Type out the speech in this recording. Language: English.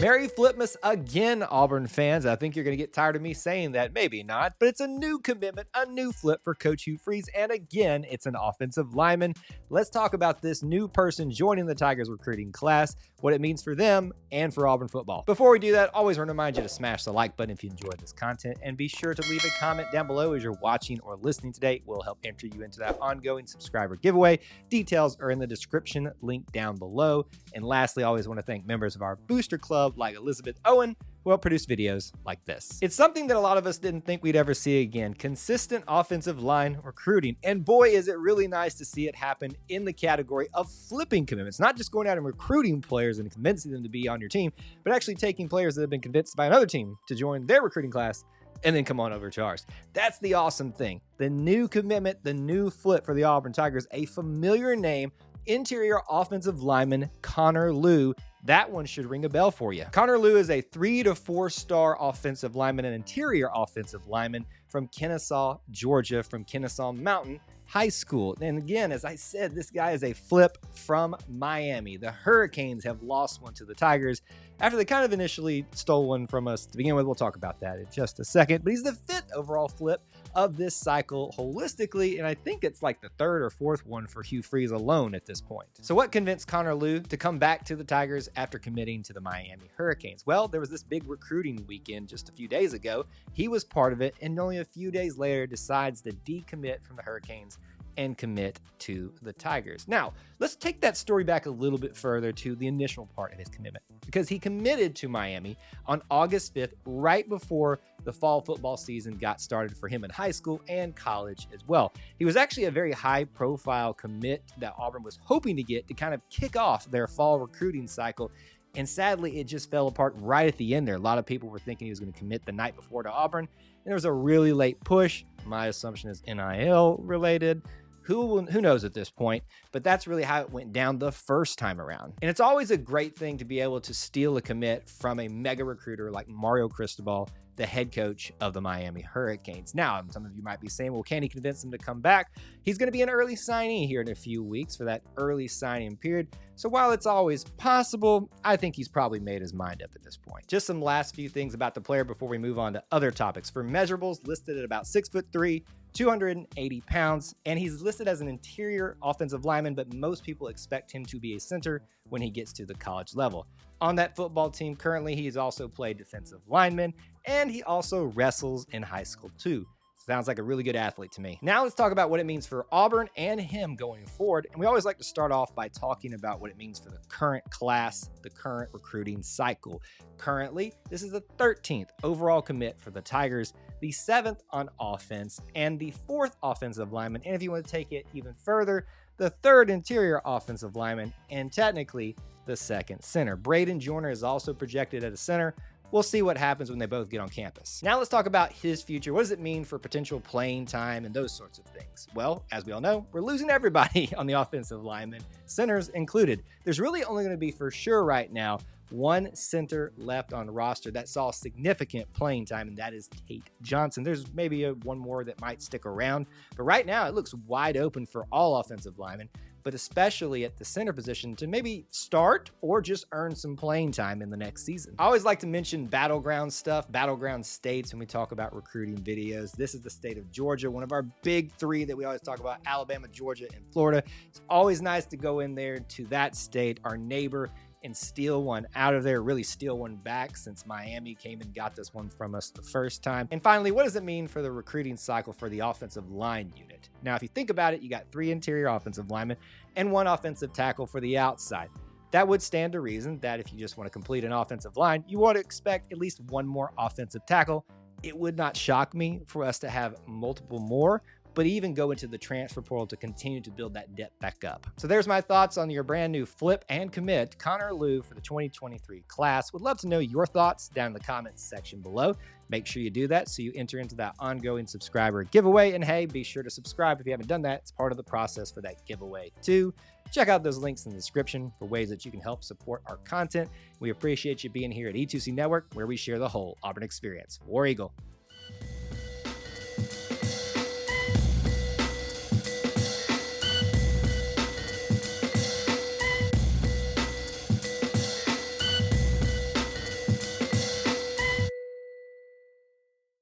Merry Flipmas again, Auburn fans. I think you're going to get tired of me saying that. Maybe not, but it's a new commitment, a new flip for Coach Hugh Freeze. And again, it's an offensive lineman. Let's talk about this new person joining the Tigers recruiting class, what it means for them and for Auburn football. Before we do that, always want to remind you to smash the like button if you enjoyed this content, and be sure to leave a comment down below as you're watching or listening today. We'll help enter you into that ongoing subscriber giveaway. Details are in the description, link down below. And lastly, I always want to thank members of our booster club like Elizabeth Owen, who help produce videos like this. It's something that a lot of us didn't think we'd ever see again: consistent offensive line recruiting. And boy, is it really nice to see it happen in the category of flipping commitments, not just going out and recruiting players and convincing them to be on your team, but actually taking players that have been convinced by another team to join their recruiting class and then come on over to ours. That's the awesome thing. The new commitment, the new flip for the Auburn Tigers, a familiar name, interior offensive lineman Connor Lew. That one should ring a bell for you. Connor Lew is a 3 to 4 star offensive lineman and interior offensive lineman from Kennesaw, Georgia, from Kennesaw Mountain High School. And again, as I said, this guy is a flip from Miami. The Hurricanes have lost one to the Tigers after they kind of initially stole one from us to begin with. We'll talk about that in just a second, but he's the 5th overall flip of this cycle holistically, and I think it's like the 3rd or 4th one for Hugh Freeze alone at this point. So what convinced Connor Lew to come back to the Tigers after committing to the Miami Hurricanes? Well, there was this big recruiting weekend just a few days ago. He was part of it, and only a few days later decides to decommit from the Hurricanes and commit to the Tigers. Now, let's take that story back a little bit further to the initial part of his commitment, because he committed to Miami on August 5th, right before the fall football season got started for him in high school and college as well. He was actually a very high-profile commit that Auburn was hoping to get to kind of kick off their fall recruiting cycle, and sadly, it just fell apart right at the end there. A lot of people were thinking he was going to commit the night before to Auburn, and there was a really late push. My assumption is NIL related. Who knows at this point, but that's really how it went down the first time around. And it's always a great thing to be able to steal a commit from a mega recruiter like Mario Cristobal, the head coach of the Miami Hurricanes. Now, some of you might be saying, well, can he convince him to come back? He's going to be an early signee here in a few weeks for that early signing period. So while it's always possible, I think he's probably made his mind up at this point. Just some last few things about the player before we move on to other topics. For measurables, listed at about 6'3", 280 pounds, and he's listed as an interior offensive lineman, but most people expect him to be a center when he gets to the college level. On that football team currently, he's also played defensive lineman, and he also wrestles in high school too. Sounds like a really good athlete to me. Now let's talk about what it means for Auburn and him going forward. And we always like to start off by talking about what it means for the current class, the current recruiting cycle. Currently, this is the 13th overall commit for the Tigers, the 7th on offense, and the 4th offensive lineman. And if you want to take it even further, the 3rd interior offensive lineman, and technically the 2nd center. Braden Joyner is also projected at a center. We'll see what happens when they both get on campus. Now let's talk about his future. What does it mean for potential playing time and those sorts of things? Well, as we all know, we're losing everybody on the offensive linemen, centers included. There's really only going to be, for sure right now, one center left on the roster that saw significant playing time, and that is Tate Johnson. There's maybe one more that might stick around, but right now it looks wide open for all offensive linemen, but especially at the center position to maybe start or just earn some playing time in the next season. I always like to mention battleground stuff, battleground states when we talk about recruiting videos. This is the state of Georgia, one of our big 3 that we always talk about: Alabama, Georgia, and Florida. It's always nice to go in there to that state, our neighbor, and steal one out of there, really steal one back, since Miami came and got this one from us the first time. And finally, what does it mean for the recruiting cycle for the offensive line unit? Now, if you think about it, you got 3 interior offensive linemen and 1 offensive tackle for the outside. That would stand to reason that if you just want to complete an offensive line, you want to expect at least 1 more offensive tackle. It would not shock me for us to have multiple more, but even go into the transfer portal to continue to build that depth back up. So there's my thoughts on your brand new flip and commit, Connor Lew, for the 2023 class. Would love to know your thoughts down in the comments section below. Make sure you do that so you enter into that ongoing subscriber giveaway. And hey, be sure to subscribe if you haven't done that. It's part of the process for that giveaway too. Check out those links in the description for ways that you can help support our content. We appreciate you being here at E2C Network, where we share the whole Auburn experience. War Eagle.